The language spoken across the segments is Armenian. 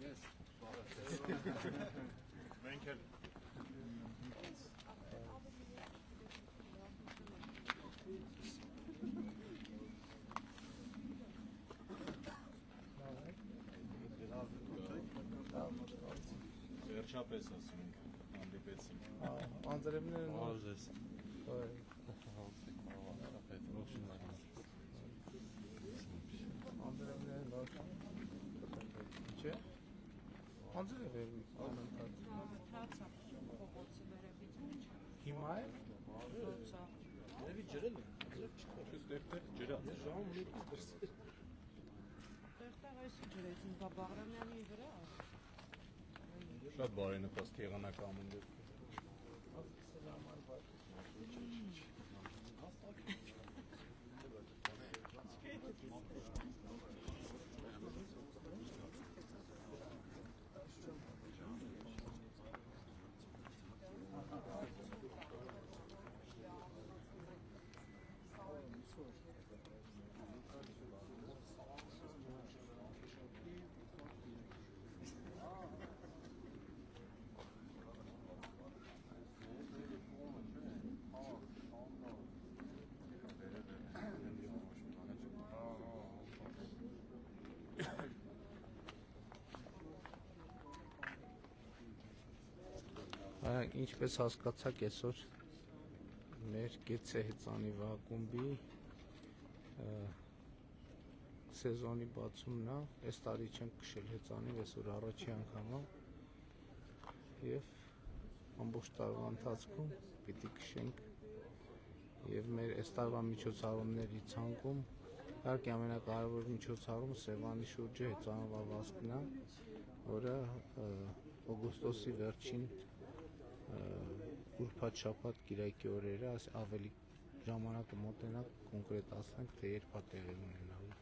Yes. Մենք էլ վերջապես ասում ենք հանդիպեցինք։ Անձրևներն Արժես։ Անձրևներն նոր չէ։ Անձրև է անընդհատ։ Թացա փողոցի վերևից մեջ։ Հիմա է։ Ոնց է։ Եվի ջրել է։ Դեպտեղ ջրած է։ Ժամ ունի դրսել։ Տեղ այսի ջրեցին Բաբաղրամյանի վրա։ Շատ բարենպաստ եղանակամ ունի։ Այ ինչպես հասկացաք այսօր մեր Գեցե հեծանի վակումբի սեզոնի բացումն է, այս տարի չենք քշել հեծանի, այսօր առաջի անգամ է եւ ամբողջ տարվա ընթացքում պիտի քշենք եւ մեր այս տարվա միջոցառումների ցանկում իհարկե ամենակարևոր միջոցառումը Սևանի շուրջը հեծանվավազքն է, որը օգոստոսի վերջին ուրբաթ շաբաթ կիրակի օրերը ավելի ժամանակը մոտենակ կոնկրետացնենք, թե երբ է տեղի ունենալու։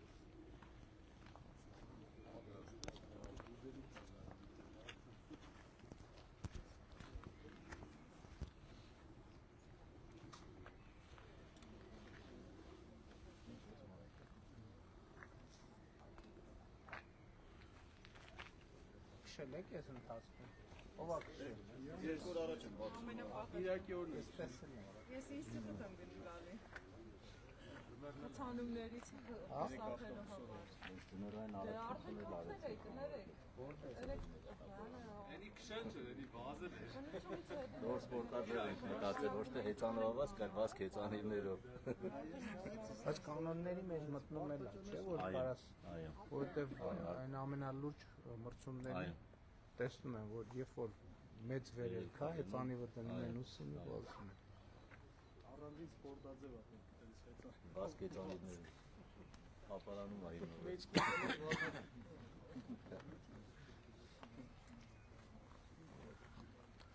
Քշել եք այս ընթացքում։ Ո՞վ է քշել։ Երկու օր առաջ եմ բացում։ Իրակի օրն է։ Տեսել եմ։ Ես ինստիտուտ եմ գնում գալի։ Ցանումներից հաստատելու համար։ Դե արդեն կողմել եք։ Էնի քշել չէ, էնի վազել է։ Նոր սպորտաժներ ենք մտածել, ոչ թե հեծանվավազք, այլ վազք հեծանիվներով։ Բայց կանոնների մեջ մտնում էլ է, չէ՞ որ կարաս, Այո։ որովհետև այն ամենալուրջ մրցումների տեսնում եմ, որ երբ որ մեծ վերելք է, հեծանիվը դնում են ուսին ու վազում են։ Առանձին սպորտաձև է այդպես հեծա։ Վազք հեծանիվներ։ Ապարանում այո։ Մեծ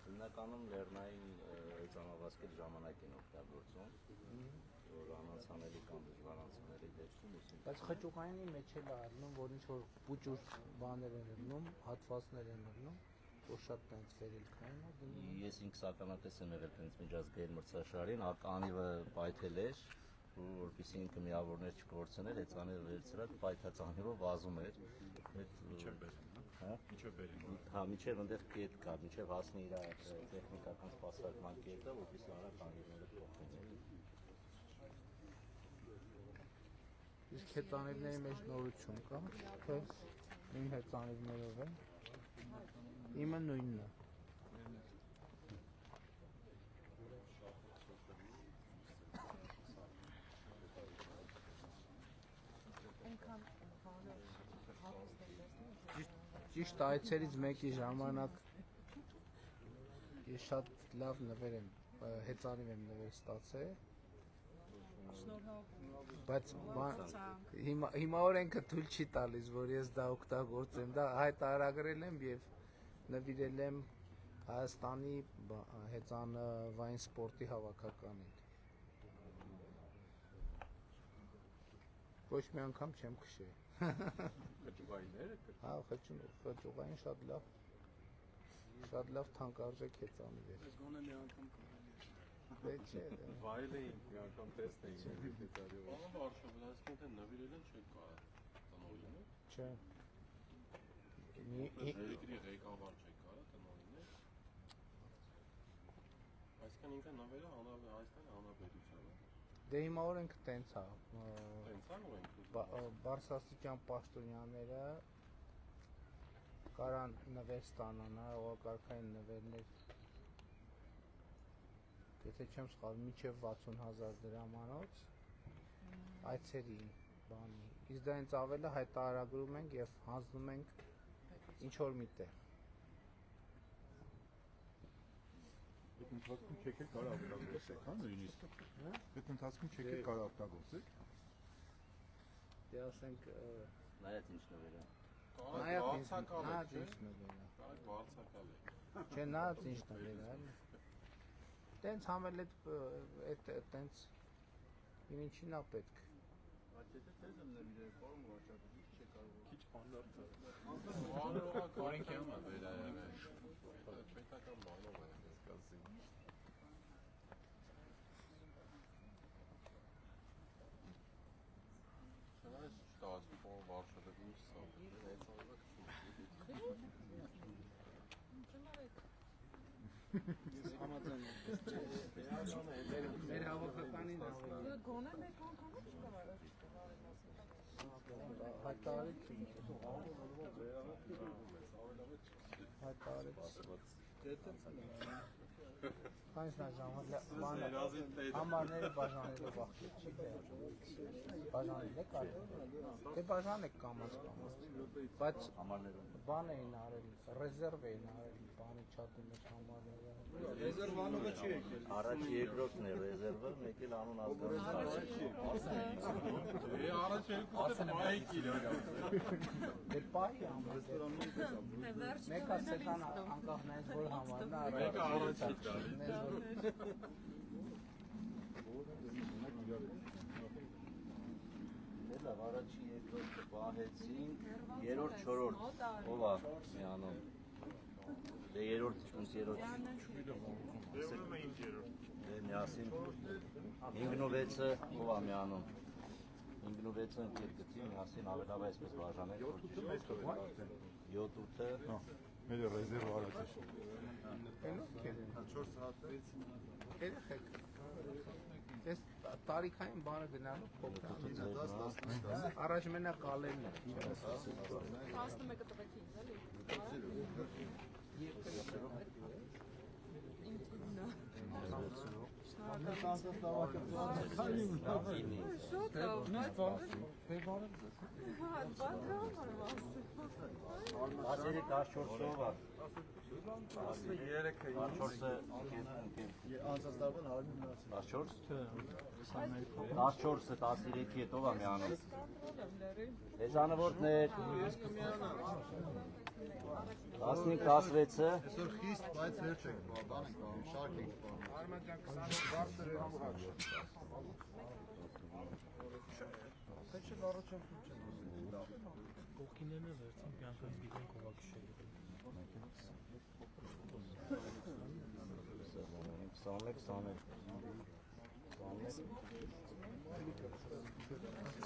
Հիմնականում լեռնային հեծանվազքերի ժամանակ են օգտագործում, որ անանցանելի կամ դժվար անցանելի դեպքում ուսին։ Բայց խճուղայինի մեջ էլ է առնում, որ ինչ որ պուճուր բաներ են ելնում, հատվածներ են ելնում, որ շատ տենց վերելքային է դնում։ Ես ինքս ականատես եմ եղել տենց միջազգային մրցաշարին, անիվը պայթել էր, որպեսզի ինքը միավորներ չկորցներ, հեծանիվը վերցրած պայթած անիվը վազում էր։ Միջև բերին։ Հա, միջև այնտեղ կետ կա, միջև հասնի իր տեխնիկական սպասարկման կետը, որպեսզի արագ անիվները փոխվեն։ Իսկ հեծանիվների մեջ նորություն կա, թե նույն հեծանիվներով է։ Իմը նույնն է։ Ճիշտ այցերից մեկի ժամանակ ես շատ լավ նվեր եմ, հեծանիվ եմ նվեր ստացել, բայց հիմա օրենքը թույլ չի տալիս, որ ես դա օգտագործեմ, դա հայտարարել եմ եւ նվիրել եմ Հայաստանի հեծանվային սպորտի հավաքականին։ Ոչ մի անգամ չեմ քշել։ Խճուղայինները կր։ Հա, խճուղային շատ լավ թանկարժեք հեծանիվ է։ Ես գոնե մի անգամ կարելի է։ Դե չէ։ Վայել էինք, մի անգամ տեստ էինք դետալով։ Ահա Վարշավա, այսինքն թե նվիրել են չեք կարող տանողին։ Չէ։ Երկրի ղեկավար չեք կարա տնօրիններ։ Այսքան ինքը նվերը Հայաստանի Հանրապետությանը։ Դե հիմա օրենք տենց է։ Տենցան ու ենք։ Բարձրաստիճան պաշտոնյաները կարան նվեր ստանան, հողակարգային նվերներ, եթե չեմ սխալվում, մինչև 60,000 դրամանոց այցերի բանի։ Իսկ դա հենց ավելը հայտարարագրում ենք եւ հանձնում ենք ինչ որ միտեղ։ Այդ ընթացքում չեք կարող օգտագործեք, հա, նույնիսկ։ Այդ ընթացքում չեք կարող օգտագործեք։ Դե ասենք Նայած ինչ նվեր է։ նայած ինչ նվեր է։ Կարակ վարձակալ է։ Չէ, նայած ինչ նվեր է, այլ։ Տենց համել այդ տենց ինչին է պետք։ Քիչ բանդ է։ Անորոշ օրենքի համա վերայել։ Պետական բանով է սկսի։ Չնայած ստացվում է Վարշավի սա։ Մեր հավաքականին Գոնե մեկ անգամ չկար։ հայտարարից Քանից նա ժամանակ համարները բաժանելով աղջիկ չի բաժանել է կարել դե բաժանեք կամաց բայց բան էին արել ռեզերվ էին արել բանի չաթի մեջ համարները Ռեզերվանովը չի եկել։ Առաջ երկրորդն է ռեզերվը, մեկ էլ անուն Է առաջ երկուսը մայք իրար։ դե պահի համար մեկը սեքան անկախ նայած որ համարն է Մեկը առաջ է տալի։ Լավ, առաջի երկրորդը պահեցինք, երրորդ, չորրորդ, ով է միանում։ Դե երրորդ, ոնց երրորդ։ Դե միասին 5-6-ը ով է միանում։ 5-6-ը ընկեր գծի, միասին ավելավա այսպես բաժանել։ 7-8-ը Մեր ռեզերվ արած է։ երեխեք ես տարիքային բանը գնալու փոքր առաջ մենակ կալերն է 11 տվեք ինձ, էլի։ Շատ ասերի 14-ով է։ 13-ը 14-ը Անցած տարվան հարմին մնացել։ 14-ը 13-ի հետով է միանում։ Հեծանվորդներ 15-16-ը Այսօր խիստ, բայց հերթ եք, բան եք բանում, շարք եք բանում։ Արմատյան 20 բարձր է Թե չէ առաջարկում չեն Կողքիներն է վերցին կյանքից գիտեն կողակշել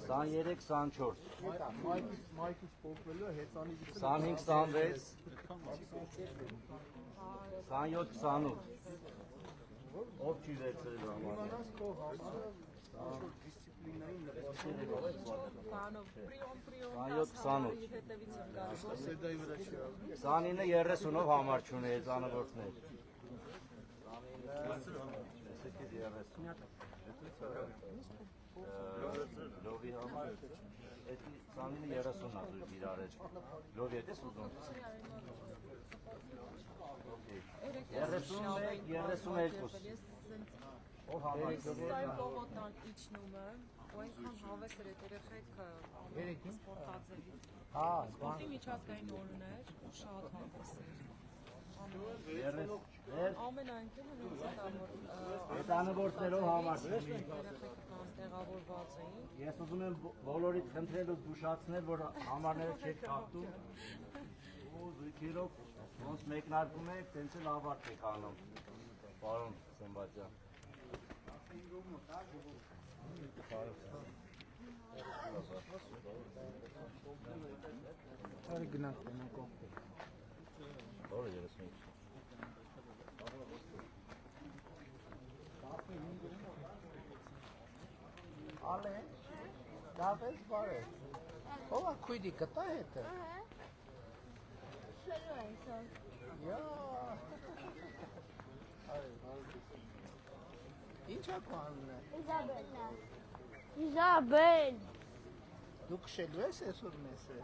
23-24 Մայքից փոխվելու հեծանի 25-26 27-28 ով չի վերցրել համարը դիսցիպլինային Բանով, պրիոն, 27-28 հետևից եմ գալիս։ սեդայի վրա չի 29-ը 30-ով համար չունի հեծանվորդներ 29-ը լովի համար այդ 29-ը 30-ն ազույր իրարեջ լովի հետ ես ուզում 31-32 ով համար Սայ պողոտան իջնում է, ու այնքան հավես էր այդ երեխեք սպորտաձևի։ հա Սպորտի միջազգային օրն էր, ու շատ հավես էր։ 30 Ամենայնքան հենց դա որ հեծանվորդներով համար երեխեքը կան տեղավորված էին։ Ես ուզում եմ բոլորից խնդրել ու զգուշացնել, որ համարները չեք խախտում ու զույգերով ոնց մեկնարկում եք, տենց էլ ավարտ եք անում, պարոն Սեմբատյան։ Արի գնանք տենանք օգտել։ Որը 35։ Ալե, դավես բարե։ Ո՞վ է քույրի կտա հետը։ Յա։ Ինչ է բանն է։ Իզաբել։ Դու քշելու ես այսօր մեզ է։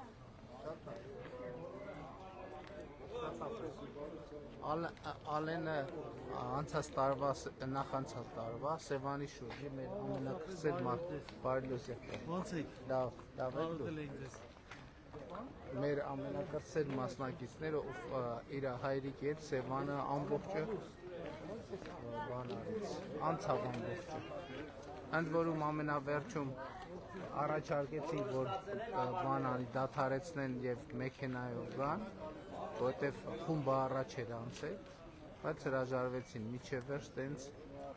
Ալենը անցած տարվա, նախանցած տարվա Սևանի շուրջի մեր ամենակրսել բարելոս եղբայր։ Ոնց եք։ Լավ է դու։ Բարոյել եք ձեզ։ Մեր ամենակրսել մասնակիցները, ով իր հայրիկ հետ Սևանը ամբողջը բան արեց, անցավ ամբողջը։ Ընդ որում ամենավերջում առաջարկեցին, որ բան անի դադարեցնեն եւ մեքենայով գան, որտեվ խումբը առաջ էր անցել, բայց հրաժարվեցին միջև վերջ տենց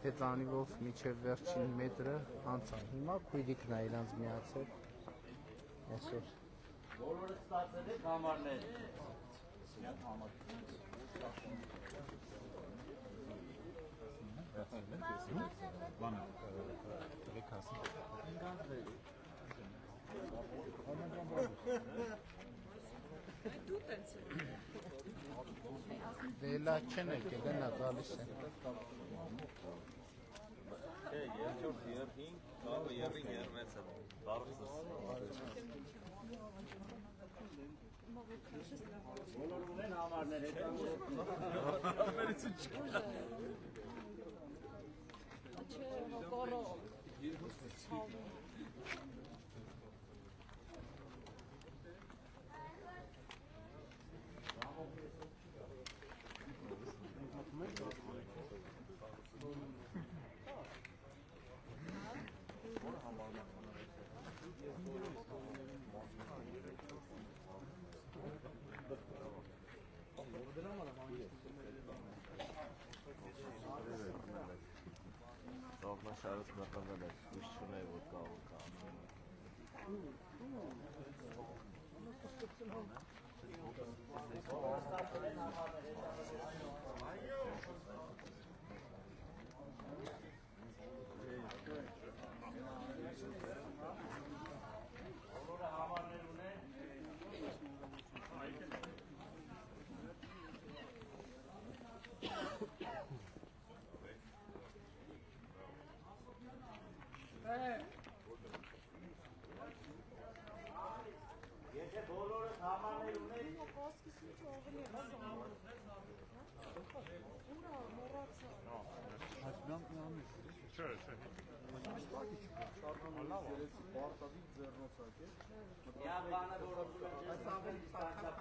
հեծանիվով միջև վերջին մետրը անցան։ Հիմա քույրիկն է իրանց միացել այսօր։ Բոլորը ստացել եք համարներ։ Բանը եք ասում։ Դու տենց է։ Դելա չեն եկել, նա գալիս է։ Չէ, 2-4-5, կավը 3-6 է։ Բարձր։ Բոլորը ունեն համարներ, Չէ, հակառը։ Ցավը։ Թողնա շարս մտնել է, ուշ չունե որ կավը կա։ Եթե բոլորը համարներ ունեն, միան բանը որոշում է չես ամեն դիստանցիա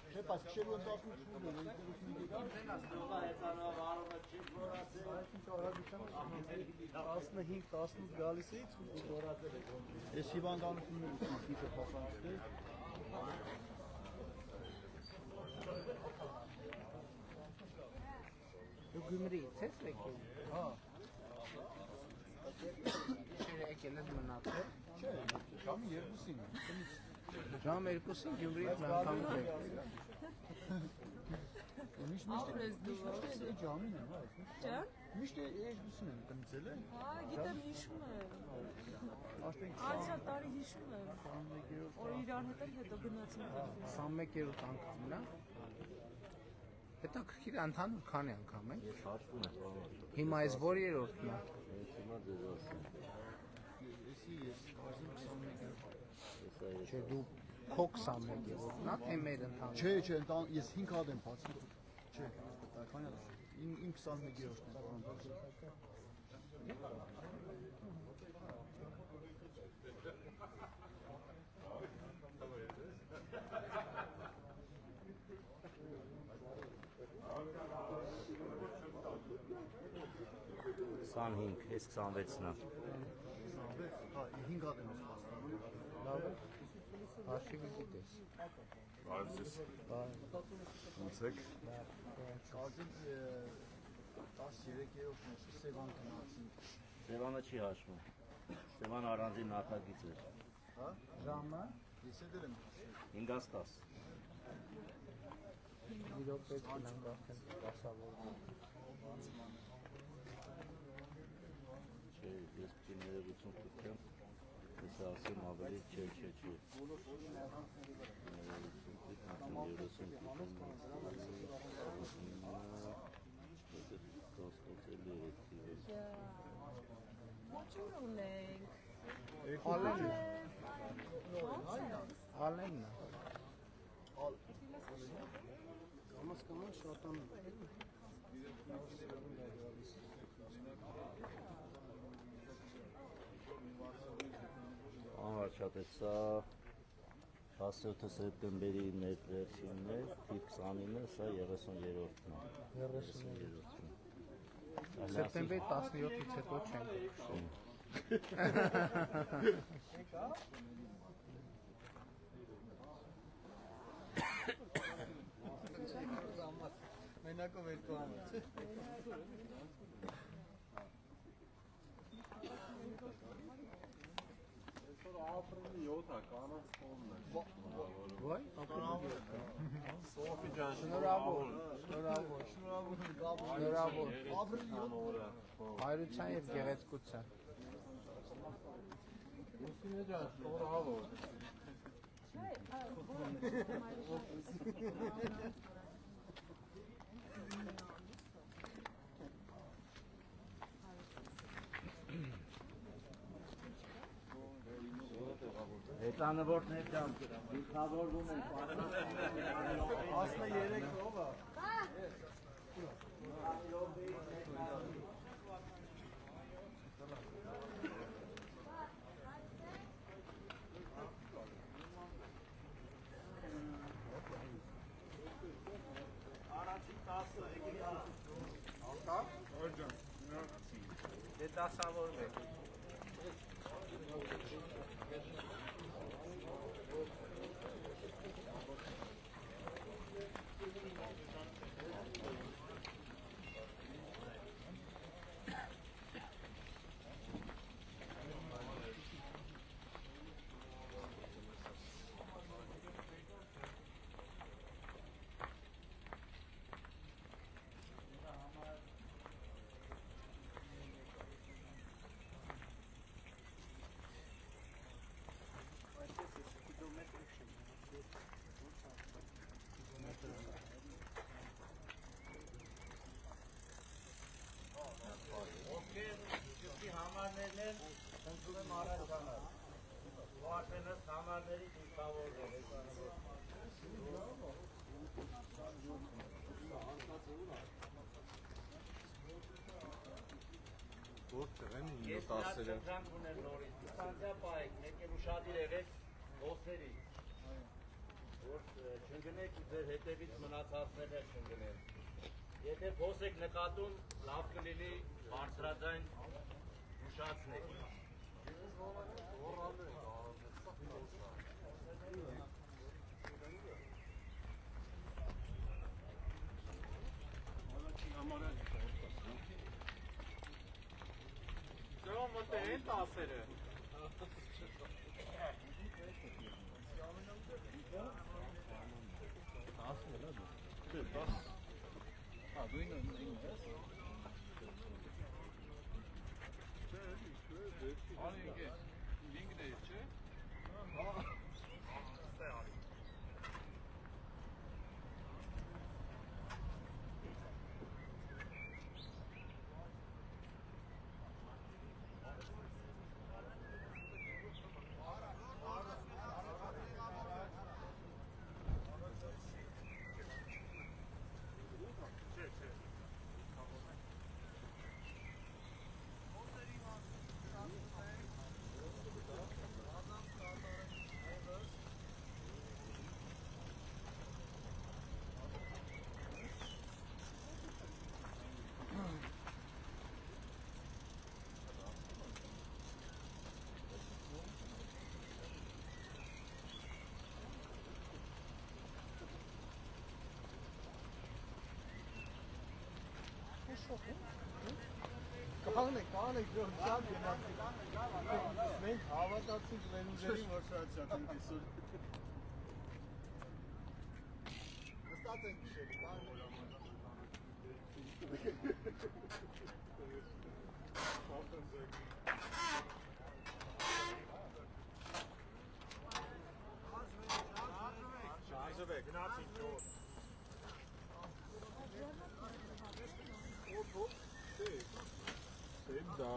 Չէ, բայց քշելու են 15 գալիս էի, ես հիվանդանությունն եմ քիչը փոխանցել։ Դու Գյումրիից ես եկել։ Հա, Չէ, եկել ես մնացել։ չէ, ժամի 2-ին եմ։ Ժամ 2-ին Գյումրիից մի անգամ եկել։ Միշտ Ապրես դու։ է ժամին եմ, հա։ Ջան։ Միշտ է 2-ին եմ տնցել եմ։ Հա, գիտեմ, հիշում եմ։ Ասենք Անցյալ տարի հիշում եմ։ Որ իրար հետ էլ հետո գնացինք։ 21-րդ անգամն է։ Հետաքրքիր ընդհանուր քանի անգամ է։ Ես հաշվում եմ բանը։ Հիմա այս որ երրորդն է։ Ես հիմա ձեզ Չէ, դու քո 21-րդն է, թե մեր ընդհանուր։ Չէ, ես 5 հատ եմ բացել։ Չէ, քանի իմ 21-րդն է։ Սանհինգ, ես 26-ն է։ Հա, 5 հատ եմ ասում։ Լավ է։ Հաշիվը գիտես։ Ոնց եք։ Կարծեմ 13-րդ մեջը Սևան գնացինք։ Սևանը չի հաշվում։ Սևան առանձին նախագիծ էր։ Հա? Ժամը? Ես էլ եմ 5-10։ Իրոք պետք է նրանք արդեն դասավորվում։ Չէ, ես պիտի ներողություն խնդրեմ, ես ասեմ ավելի չէ։ Ո՞ջուր ունենք։ Ալենն է։ Կամաց շատանում։ Անվարջատեց սա 17 սեպտեմբերի ներդրեցինն է, թիվ 29-ը, սա 30-երորդն է։ 30-րդն։ Սեպտեմբերի 17-ից հետո չենք։ Մենակով երկու ամաց։ Ապրիլի 7-ը կանանց կողմն է։ Ոայ, Սոֆի ջան, շնորհավոր։ օրը։ Հայրության եւ գեղեցկության։ Ուսինե ջան, շնորհավոր։ Հետանվորդներ ջան, դիքավորվում են, 13 ով է։ Առաջին 10-ը եկելի արա։ Ալկա։ Օր ջան, Դե դասավորվեք։ Համարներն են, խնդրում եմ առաջ գանալ։ Ուղարկենս համարների դիքավորներ։ Որտեղ են Ես նրանց շրջանք ունեմ նորից, դիստանցիա պահեք, մեկ էլ ուշադիր եղեք ոսերի, որ չընգնեք ու ձեր հետևից մնացածներ չընգնեն։ Եթե փոս եք նկատում, լավ կլինի բարձրաձայն ուշացնեք։ Ձեւով մտե են տասերը։ Կանեք, որ շատ գնացի։ Մենք հավատացինք մեր ուժերին, որ շատ են կիսուր։ Նստած ենք քշելի, Շարժվեք, գնացինք ճոր։ Սեյմ դա